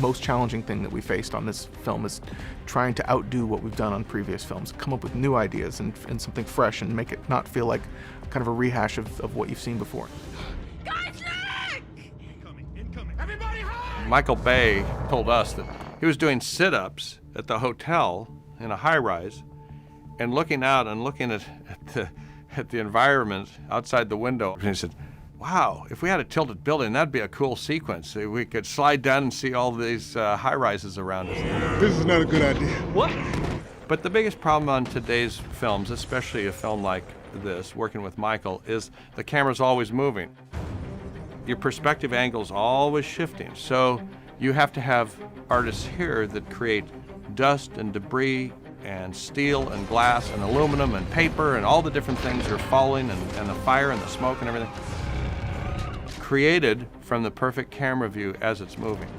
most challenging thing that we faced on this film is trying to outdo what we've done on previous films, come up with new ideas and something fresh and make it not feel like kind of a rehash of what you've seen before. Guys, look! Incoming. Everybody hide! Michael Bay told us that he was doing sit-ups at the hotel in a high-rise and looking out and looking at the environment outside the window. And he said, wow, if we had a tilted building, that'd be a cool sequence. We could slide down and see all these high-rises around us. This is not a good idea. What? But the biggest problem on today's films, especially a film like this, working with Michael, is the camera's always moving. Your perspective angle's always shifting. So you have to have artists here that create dust and debris and steel and glass and aluminum and paper and all the different things that are falling and the fire and the smoke and everything, created from the perfect camera view as it's moving.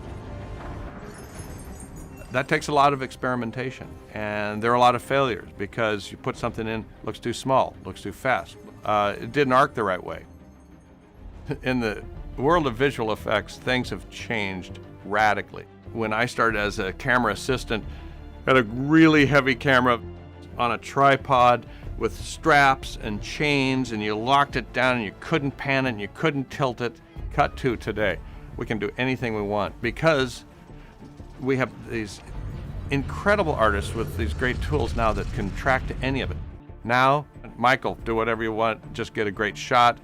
That takes a lot of experimentation, and there are a lot of failures because you put something in, looks too small, looks too fast. It didn't arc the right way. In the world of visual effects, things have changed radically. When I started as a camera assistant, I had a really heavy camera on a tripod with straps and chains, and you locked it down and you couldn't pan it and you couldn't tilt it. Cut to today. We can do anything we want because we have these incredible artists with these great tools now that can track to any of it. Now, Michael, do whatever you want, just get a great shot,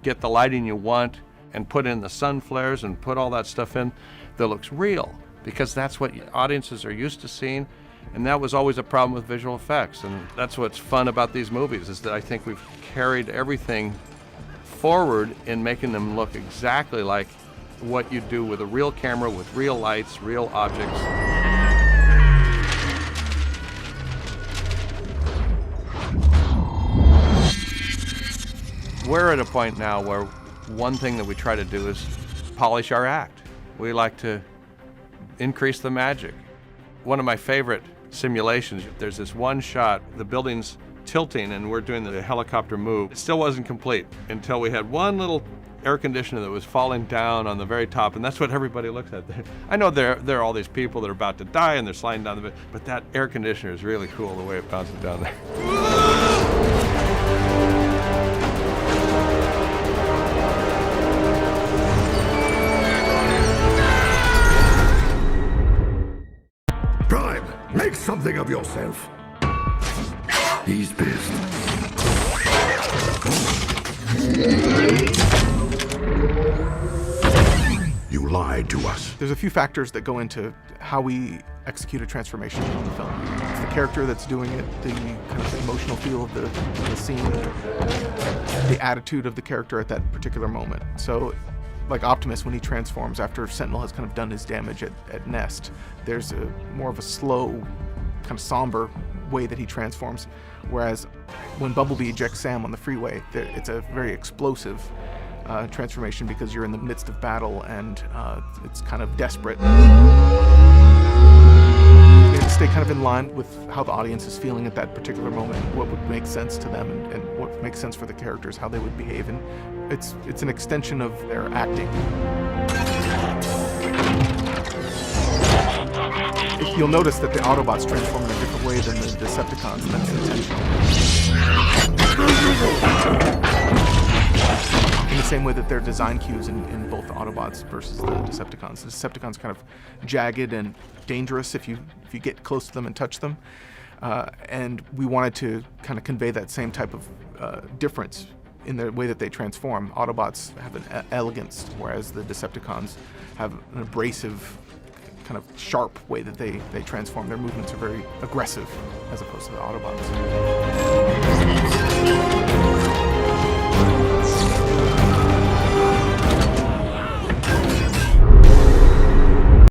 get the lighting you want, and put in the sun flares and put all that stuff in that looks real, because that's what audiences are used to seeing. And that was always a problem with visual effects. And that's what's fun about these movies, is that I think we've carried everything forward in making them look exactly like what you do with a real camera, with real lights, real objects. We're at a point now where one thing that we try to do is polish our act. We like to increase the magic. One of my favorite simulations, there's this one shot, the building's tilting and we're doing the helicopter move. It still wasn't complete until we had one little air conditioner that was falling down on the very top, and that's what everybody looks at. I know there are all these people that are about to die and they're sliding down the bit, but that air conditioner is really cool, the way it bounces down there. Make something of yourself. He's pissed. You lied to us. There's a few factors that go into how we execute a transformation on the film. It's the character that's doing it, the kind of emotional feel of the scene, the attitude of the character at that particular moment. So, like Optimus, when he transforms after Sentinel has kind of done his damage at Nest, there's more of a slow, kind of somber way that he transforms. Whereas when Bumblebee ejects Sam on the freeway, it's a very explosive transformation because you're in the midst of battle and it's kind of desperate. They have to stay kind of in line with how the audience is feeling at that particular moment, what would make sense to them and what makes sense for the characters, how they would behave. And it's an extension of their acting. You'll notice that the Autobots transform in a different way than the Decepticons, and that's intentional. In the same way that there are design cues in both the Autobots versus the Decepticons. The Decepticons kind of jagged and dangerous if you get close to them and touch them. And we wanted to kind of convey that same type of difference in the way that they transform. Autobots have an elegance, whereas the Decepticons have an abrasive, kind of sharp way that they transform. Their movements are very aggressive as opposed to the Autobots.